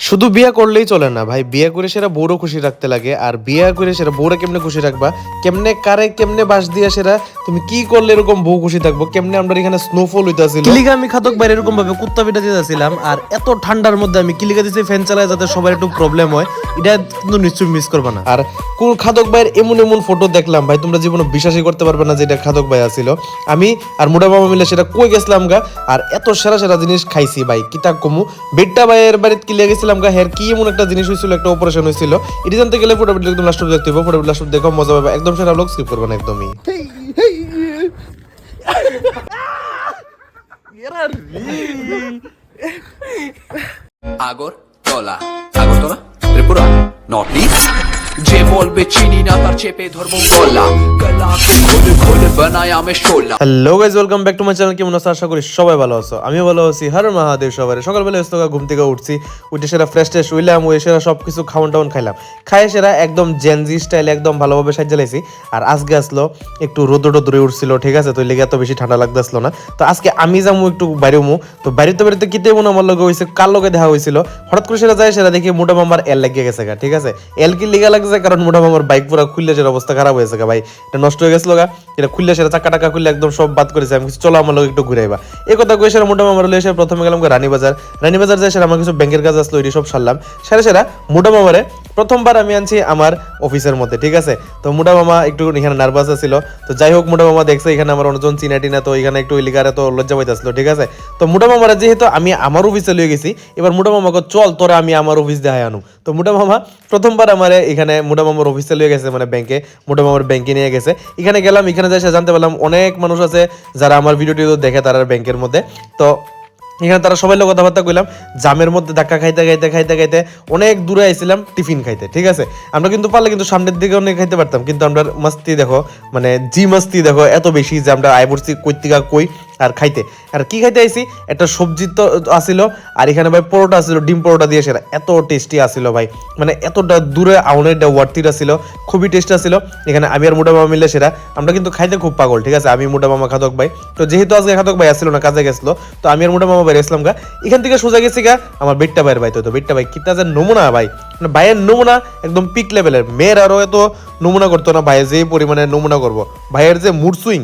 শুধু বিয়ে করলেই চলে না ভাই, বিয়ে করে সেরা বউরও খুশি রাখতে লাগে। আর বিয়ে করে সেরা বউরা কেমনে খুশি রাখবা, কেমনে কারে কেমনে বাস দিয়া সেরা তুমি কি করলে এরকম বউ খুশি থাকবো, কেমনে আমরা এখানে স্নোফল হইতাছিল, কিলিগা আমি খাতক বাইরে এরকম ভাবে কুত্তা পিটা দিতেছিলাম। আর এত ঠান্ডার মধ্যে আমি কিলিগা দিছি ফ্যান চালায় যাতে সবার একটু প্রবলেম হয়, এটা কিন্তু নিশ্চয়ই মিস করবা না। আর কোন খাদক ভাইয়ের এমন এমন ফটো দেখলাম ভাই, তোমরা জীবনে বিশ্বাসই করতে পারবে না যে এটা খাদক ভাই আছিল। আমি আর মোটা মামা মিলে সেটা কই গেছিলাম গা, আর এত সেরা সেরা জিনিস খাইছি ভাই, কিতা কমু। বেডটা ভাইয়ের বাড়িতে কিলিয়ে গেছিলাম গা, হের কি এমন একটা জিনিস হয়েছিল, একটা অপারেশন হয়েছিল। এটা জানতে গেলে ফটো একদম লাস্ট দেখতে হবে, ফটো লাস্ট দেখো মজা পাবে, একদম সেরা লোক স্কিপ করবে না একদমই। আগরতলা আগরতলা ত্রিপুরা নর্থ ইস্ট যে বলবে চিনি না তার চেপে ধরবো গলা গলাকে খুলে খুলে বানায় আমি শোলা। Hello guys, welcome back to my channel. কেমন আছো? আশা করি সবাই ভালো আছো, আমিও ভালো আছি। হর মহাদেব সবাই। সকালবেলা ঘুম থেকে উঠছি, উঠে সেরা ফ্রেশ ট্রেশ হইলাম, ওই সেরা সব কিছু খাওয়ান টাউন খাইলাম, খাইয়ে সেরা একদম জেনজি স্টাইলে একদম ভালোভাবে সাজিয়ে লাইছি। আর আজকে আসলো একটু রোদ্র টোদ্রে উঠছিল, ঠিক আছে, তো লেগে এত বেশি ঠান্ডা লাগতে আসলো না। তো আজকে আমি যাবো একটু বাইরে মু, তো বাড়িতে বাড়িতে কিতে মনে আমার লগে হয়েছে, কার লগে দেখা হয়েছিল, হঠাৎ করে সেটা যায়, সেটা দেখি মোটা মামার এল লাগিয়ে গেছে গা, ঠিক আছে। এল কি লিগা লাগছে, কারণ মোটা মামার বাইক পুরো খুললে সেটা অবস্থা খারাপ হয়েছে গা ভাই, এটা নষ্ট হয়ে গেছিল গা, এটা খুললে সেটা চাকা টাকা খুললে একদম সব বাদ করেছে। আমি কিছু চলো আমার লোক একটু ঘুরাইবা, এই কথা কয়ে সেরা মোটা মামার লয়ে এসে প্রথমে গেলাম রানীবাজার। রানীবাজার যায় সেরা আমার কিছু ব্যাংকের কাজ আসলো, এটি সব সারলাম। সেরা সেরা মোটা মামারে প্রথমবার আমি আনছি আমার অফিসের মধ্যে, ঠিক আছে। তো মোটা মামা একটু এখানে নার্ভাস ছিল, তো যাই হোক মোটা মামা দেখছে এখানে আমার অনেকজন চিনা টিনা, তো এখানে একটু ইলিগারে তো লজ্জা পাইতেছিল, ঠিক আছে। তো মোটা মামারা যেহেতু আমি আমার অফিসে লয়ে গেছি, এবার মোটা মামাকে চল তোরা আমি আমার অফিস দেখাই আনু। তো মোটা মামা প্রথমবার আমার এখানে মোটা মামার অফিসে লয়ে গেছে, মানে ব্যাংকে, মোটা মামার ব্যাংকে নিয়ে গেছে। এখানে গেলাম, এখানে যাই জানতে পারলাম অনেক মানুষ আছে যারা আমার ভিডিওটি দেখে, তারা ব্যাংকের মধ্যে। তো এখানে তারা সবাই লোক কথাবার্তা কইলাম, জামের মধ্যে ধাক্কা খাইতে খাইতে খাইতে খাইতে অনেক দূরে আইছিলাম টিফিন খাইতে, ঠিক আছে। আমরা কিন্তু পারলে কিন্তু সামনের দিকে অনেক খাইতে পারতাম, কিন্তু আমরা মাস্তি দেখো, মানে জি মাস্তি দেখো এত বেশি যে আমরা আয় পড়ছি কৈতিকা কই আর খাইতে। আর কি খাইতে আইছি, একটা সবজি তো আসিল, আর এখানে ভাই পরোটা আসিল, ডিম পরোটা দিয়ে সেটা এত টেস্টি আসিল ভাই, মানে এতটা দূরে আউনেরটা ওয়ার্থির আসিল, খুবই টেস্ট আসিল। এখানে আমি আর মোটা মামা মিলে সেটা আমরা কিন্তু খাইতে খুব পাগল, ঠিক আছে। আমি মোটা মামা খাদক ভাই, তো যেহেতু আজকে খাদক ভাই আসছিল না, কাজে গেছিল, তো আমি আর মোটা মামা বাইরে আসলাম গা। এখান থেকে সোজা গেছি গা আমার বেটটা ভাইয়ের বাড়িতে। তো বেটটা ভাই কিতা যে নমুনা ভাই, মানে ভাইয়ের নমুনা একদম পিক লেভেলের, মেয়ের আরো এত নমুনা করতো না, ভাইয়ের যে পরিমাণে নমুনা করবো, ভাইয়ের যে মুড সুইং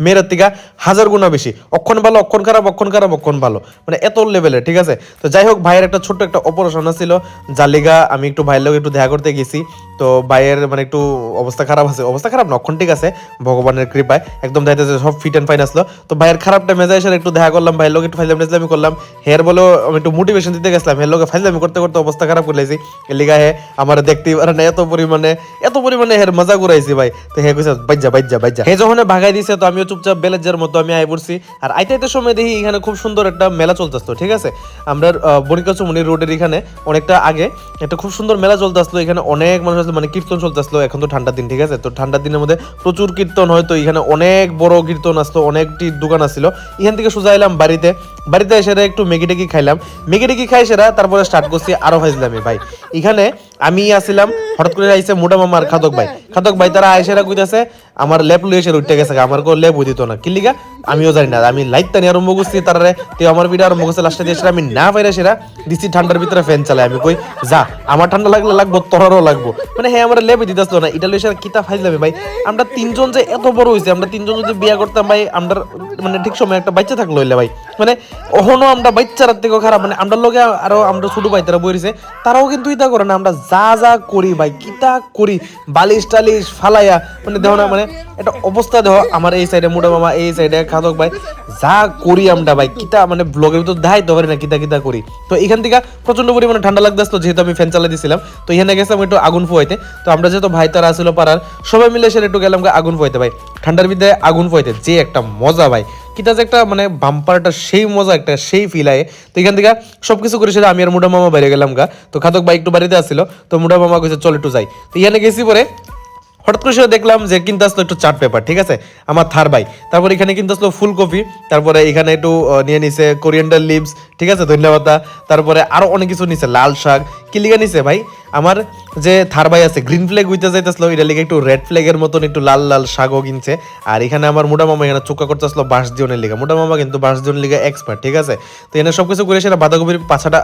মেয়ের থেকে 1000 গুণা বেশি, অক্ষণ ভালো অক্ষণ খারাপ, অক্ষণ খারাপ অক্ষণ ভালো, মানে এত লেভেলের, ঠিক আছে। তো যাই হোক ভাইয়ের একটা ছোট্ট একটা অপারেশন ছিল, যার লিগা আমি একটু ভাইয়ের লোক একটু দেখা করতে গেছি। তো ভাইয়ের মানে একটু অবস্থা খারাপ আছে, অবস্থা খারাপ না, অক্ষণ ঠিক আছে, ভগবানের কৃপায় একদম দেখা যাচ্ছে সব ফিট অ্যান্ড ফাইন আসলো। তো ভাইয়ের খারাপটা মেজাজ এসে একটু দেখা করলাম, ভাইয়ের লোক একটু ফাইজলামি করলাম, হের বলো আমি একটু মোটিভেশন দিতে গেছিলাম, হের লোকে ফাইজলামি করতে করতে অবস্থা খারাপ করে লাইছি। এর লিগা হে আমার দেখতেই পারে না, এত পরিমাণে হের মজা ঘুরাইছি ভাই। তো হে কইছে বাইজা বাইজা বাইজা, হে যখন ভাগাই দিছে, তো আমিও চুপচাপ বেলেজার মতো আমি আই পড়ছি। আর আইতে সময় দেখি এখানে খুব সুন্দর একটা মেলা চলতেছিল, ঠিক আছে। আমরা বনিকাচুমনি রোডের এখানে অনেকটা আগে একটা খুব সুন্দর মেলা চলতেছিল, এখানে অনেক মানুষ আসলো, মানে কীর্তন চলতেছিল। এখন তো ঠান্ডার দিন, ঠিক আছে, তো ঠান্ডার দিনের মধ্যে প্রচুর কীর্তন হয়, তো এখানে অনেক বড় কীর্তন আসলো, অনেকটি দোকান আসছিল। এখান থেকে সোজা এলাম বাড়িতে, বাড়িতে এসে একটু ম্যাগি টেগি খাইলাম, ম্যাগি টেগি খাই সেরা, তারপরে স্টার্ট করছি আরো ফাইজলামি ভাই। এখানে আমি আসছিলাম, হঠাৎ করে আইসে মোটা মামার খাদক ভাই তারা আইসেরা কইতাছে আমার লেপ লুয়ে এসে উঠতে গেছে, আমার কোনো লেপ দিত না, কি লিগা আমিও জানি না। আমি লাইট টানি আরম্ভ করছি, তারারে তুই আমার ভিডিও আরম্ভ করছে, লাস্টে দিয়ে আমি না পাইরা সেরা দিচ্ছি ঠান্ডার ভিতরে ফ্যান চালাই। আমি কই যা, আমার ঠান্ডা লাগলে লাগবো, তোরারও লাগবো, মানে হ্যাঁ আমার লেপে দিতে আসলো না। এটা লইসে কিতা ফাইজলামি ভাই, আমরা তিনজন যে এত বড় হয়েছি, আমরা তিনজন যদি বিয়া করতাম ভাই, আমরা মানে ঠিক সময় একটা বাচ্চা থাকলো হইলে ভাই, মানে ওহনো আমরা বাচ্চারার থেকেও খারাপ, মানে আমরা লোকে আরো আমরা ছোট ভাই তারা বইছে, তারাও কিন্তু ইতা করে না। আমরা যা যা করি ভাই, কিতা করি, বালিশ টালিশ ফালাইয়া, মানে দেখো না, মানে একটা অবস্থা দেখো, আমার এই সাইডে মোটা মামা, এই সাইডে খাদক ভাই, যা করি আমরা ভাই, কিতা মানে ব্লগের ভিতর দেখাইতে পারি না কিতা কিতা করি। তো এখান থেকে প্রচন্ড পরিমাণে ঠান্ডা লাগতেছিল, যেহেতু আমি ফ্যান চালাই দিয়েছিলাম। তো এখানে গেছিলাম একটু আগুন ফুয়াইতে, তো আমরা যেহেতু ভাই তারা আসলো পাড়ার, সবাই মিলে সেটা একটু গেলাম আগুন ফুয়াইতে ভাই। ঠান্ডার ভিতরে আগুন ফুয়াইতে যে একটা মজা ভাই, কিতা যে একটা মানে বাম্পারটা সেই মজা, একটা সেই ফিল আয়। তো এখান থেকে সবকিছু করে সেটা আমি আর মোটা মামা বাইরে গেলাম গা। তো খাদক ভাই একটু বাড়িতে আসছিল, তো মোটা মামা কইছে চল একটু যাই। তো এখানে গেছি পরে হঠাৎ করে সেটা দেখলাম যে কিনতে আসলো একটু চার্ট পেপার, ঠিক আছে, আমার থার ভাই। তারপর এখানে কিনতে আসলো ফুলকপি, তারপরে এখানে একটু নিয়ে নিছে কোরিয়ান্ডার লিভস, ঠিক আছে, ধন্যবাদ। তারপরে আরো অনেক কিছু নিছে, লাল শাক, কি লিগা নিছে ভাই, আমার যে থার ভাই আছে গ্রিন ফ্ল্যাগ উইতে যাইতেছিল এটা লিগে একটু রেড ফ্ল্যাগের মতন একটু লাল লাল শাকও কিনছে। আর এখানে আমার মোটা মামা এখানে চোখা করতেছিল বাঁশ দিওনের লিগা। মোটা মামা কিন্তু বাঁশ দিওনের লিগা এক্সপার্ট, ঠিক আছে। তো এখানে সবকিছু করে সেরা বাঁধাকপির পাছাটা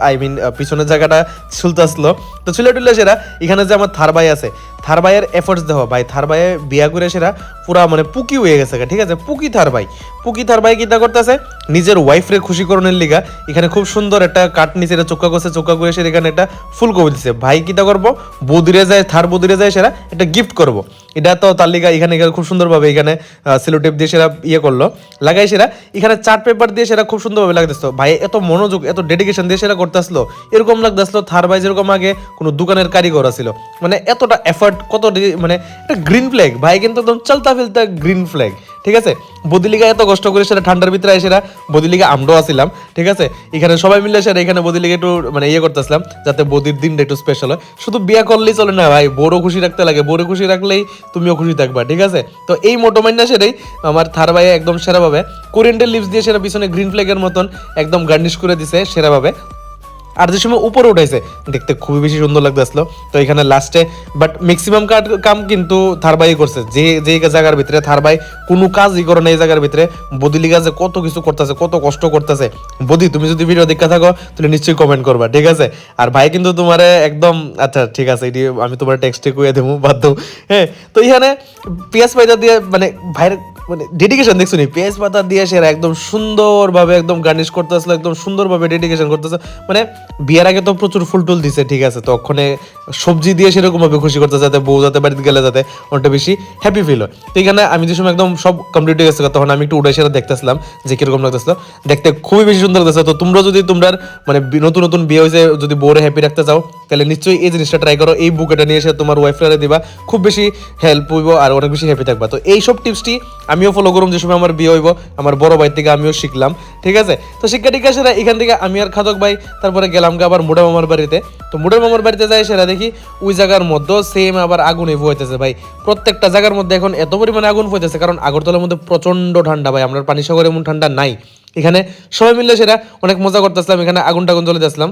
পিছনের জায়গাটা ছুলতে আসলো। তো ছুলে টুলে সেরা এখানে যে আমার থার ভাই আছে, থার ভাইয়ের এফোর্টস দেখো ভাই, থার ভাইয়ে বিয়া করে সেরা পুরা মানে পুকি হয়ে গেছে, ঠিক আছে। পুকি থার ভাই কিতা করতেছে নিজের ওয়াইফরে খুশি করণের লিগা এখানে খুব সুন্দর একটা কাট নিচে চোখা করছে, চোখা করে সে এখানে একটা ফুলকপি দিচ্ছে। ভাই কিতা করবো বদিরে যায়, থার বদিরে যায় সেরা একটা গিফট করবো। এটা তো তার লিগা এখানে খুব সুন্দরভাবে এখানে সেলোটেপ দিয়ে সেরা ইয়ে করলো, লাগাই সেরা এখানে চার্ট পেপার দিয়ে সেরা খুব সুন্দরভাবে লাগতেছিল। ভাই এত মনোযোগ এত ডেডিকেশন দিয়ে সেরা করতে আসলো, এরকম লাগতেছিল থার ভাই যেরকম আগে কোনো দোকানের কারিগর ছিল। মানে এতটা এফর্ট মানে একটা গ্রিন ফ্ল্যাগ ভাই কিন্তু একদম চলতা ফেলতা গ্রিন ফ্ল্যাগ, ঠিক আছে। বদিলিগা এত কষ্ট করে সেটা ঠান্ডার ভিতরে এসেরা বদিলিগা আমরাও আসছিলাম, ঠিক আছে। এখানে সবাই মিলে সেটা এখানে বদিলিগা একটু মানে ইয়ে করতেছিলাম যাতে বদির দিনটা একটু স্পেশাল হয়। শুধু বিয়া করলেই চলে না ভাই, বড় খুশি রাখতে লাগে, বড় খুশি রাখলেই তুমিও খুশি থাকবা, ঠিক আছে। তো এই মোটো মাইন্ডা সেটাই আমার থার ভাই একদম সেরাভাবে কোরিয়ান্ডার লিভস দিয়ে সেরা পিছনে গ্রিন ফ্ল্যাগের মতন একদম গার্নিশ করে দিছে সেরাভাবে। আর যে সময় উপরে উঠাইছে দেখতে খুবই বেশি সুন্দর লাগতে আসলো। তো এখানে লাস্টে বাট ম্যাক্সিমাম কাম কিন্তু থারবাই করছে, যে জায়গার ভিতরে থারবাই কোনো কাজই করে না এই জায়গার ভিতরে। বদিলিগা যে কত কিছু করতেছে, কত কষ্ট করতেছে। বদি তুমি যদি ভিডিও দেখা থাকো তাহলে নিশ্চয়ই কমেন্ট করবা, ঠিক আছে। আর ভাই কিন্তু তোমার একদম আচ্ছা ঠিক আছে, এটি আমি তোমার টেক্সটে কইয়া দেবো, বাদ দাও। হ্যাঁ, তো এখানে পেঁয়াজ পাতা দিয়ে মানে ভাইয়ের মানে ডেডিকেশন দেখছো নি, পেঁয়াজ পাতা দিয়ে সেরা একদম সুন্দরভাবে একদম গার্নিশ করতে আসলো, একদম সুন্দরভাবে ডেডিকেশন করতেছে। মানে বিয়ের আগে তো প্রচুর ফুল টুল দিছে, ঠিক আছে। তো ওখানে সবজি দিয়ে সেরকম ভাবে খুশি করতে যাতে বউ যাতে বাড়িতে গেলে যাতে অনেকটা বেশি হ্যাপি ফিল হয়। তো এখানে আমি যে সময় একদম সব কমপ্লিট হয়ে গেছে তখন আমি একটু উঠে সেটা দেখতেছিলাম যে কিরকম লাগতেছিল, দেখতে খুবই বেশি সুন্দর লাগতেছে। তো তোমরা যদি তোমরা মানে নতুন নতুন বিয়ে হয়েছে যদি বউরে হ্যাপি রাখতে চাও তাহলে নিশ্চয়ই এই জিনিসটা ট্রাই করো। এই বুকেটা নিয়ে এসে তোমার ওয়াইফরে দিবা, খুব বেশি হেল্প হইব আর অনেক বেশি হ্যাপি থাকবা। তো এই সব টিপসটি আমিও ফলো করুম যে সময় আমার বিয়ে হইব, আমার বড় ভাই থেকে আমিও শিখলাম, ঠিক আছে। তো শিক্ষা টিকা সেরা এখান থেকে আমি আর খাদক ভাই তারপরে গেলাম আবার মুডা মামার বাড়িতে। তো মুডা মামার বাড়িতে যাই সেরা দেখি ওই জায়গার মধ্যে সেম আবার আগুনে ফুয়াইতেছে ভাই। প্রত্যেকটা জায়গার মধ্যে এখন এত পরিমাণে আগুন ফুয়াইতেছে কারণ আগরতলার মধ্যে প্রচন্ড ঠান্ডা ভাই, আমরা পানি সাগরে এমন ঠান্ডা নাই। এখানে সবাই মিলে সেটা অনেক মজা করতেছিলাম, এখানে আগুন টাগুন জ্বলে যাচ্ছিলাম।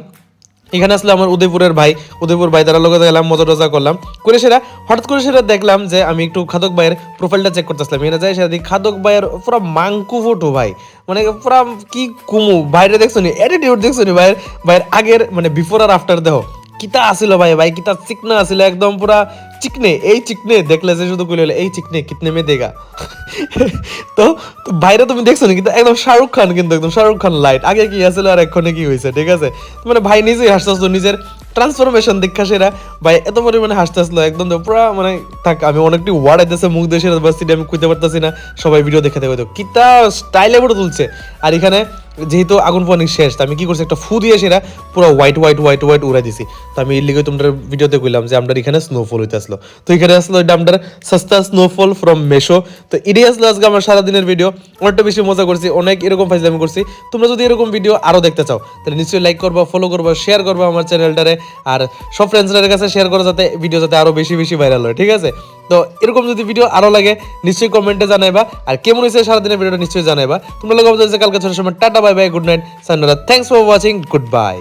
এখানে আসলে আমার উদয়পুরের ভাই তারা লোক গেলাম, মজা টজা করলাম করে সেটা হঠাৎ করে সেটা দেখলাম যে আমি একটু খাদক ভাইয়ের প্রোফাইলটা চেক করতেছিলাম। এখানে যাই সেটা দেখি খাদক ভাইয়ের পুরো মাংকু ফটো ভাই, মানে পুরা কি কুমু বাইরে দেখছো নি, অ্যাটিটিউড দেখছো নি ভাইয়ের আগের মানে বিফোর আর আফটার দেহ কিতা আসিল ভাই কিতা চিকনা আসিল একদম পুরা চিকনে। এই চিকনে দেখলে যে শুধু কইলে এই চিকনে কিতনে মে দেগা। তো বাইরে তুমি দেখছো না কিন্তু একদম শাহরুখ খান, কিন্তু একদম শাহরুখ খান লাইট। আগে কি আসলে আর এক্ষণে কি হয়েছে, ঠিক আছে। মানে ভাই নিজেই হাসতে নিজের ট্রান্সফরমেশন দীক্ষা সেরা ভাই এত পরিমাণে হাসতে আসলো একদম পুরা মানে থাক আমি অনেকটি ওয়ার্ড আইতেছে মুখ দিয়ে সেরা বাসিটি আমি কইতে পারতেছি না, সবাই ভিডিও দেখে দেখো কিতা স্টাইলে ফটো তুলছে। আর এখানে যেহেতু আগুন পানি শেষ আমি কি করছি একটা ফু দিয়ে সেরা পুরো হোয়াইট উড়াই দিছি। তো আমি এর লিগে তোমরা ভিডিওতে কইলাম যে আমরা এখানে স্নোফল হইতে আসলো। তো এখানে আসলো এটা আমরা সস্তা স্নোফল ফ্রম মেশো। তো এটাই আসলো আজকে আমার সারাদিনের ভিডিও, অনেকটা বেশি মজা করছি, অনেক এরকম ফাইজলামি করছি। তোমরা যদি এরকম ভিডিও আরও দেখতে চাও তাহলে নিশ্চয়ই লাইক করবা, ফলো করবা, শেয়ার করবা আমার চ্যানেলটারে, আর সব ফ্রেন্ডসদের কাছে শেয়ার করো যাতে ভিডিও যাতে আরও বেশি বেশি ভাইরাল হয়, ঠিক আছে। তো এরকম যদি ভিডিও আরও লাগে নিশ্চয়ই কমেন্টে জানাইবা, আর কেমন হয়েছে সারাদিনের ভিডিওটা নিশ্চয়ই জানাইবা। তোমরা লোক কালকে ছোট সময় tata bye bye good night সান্নারা, thanks for watching, good bye.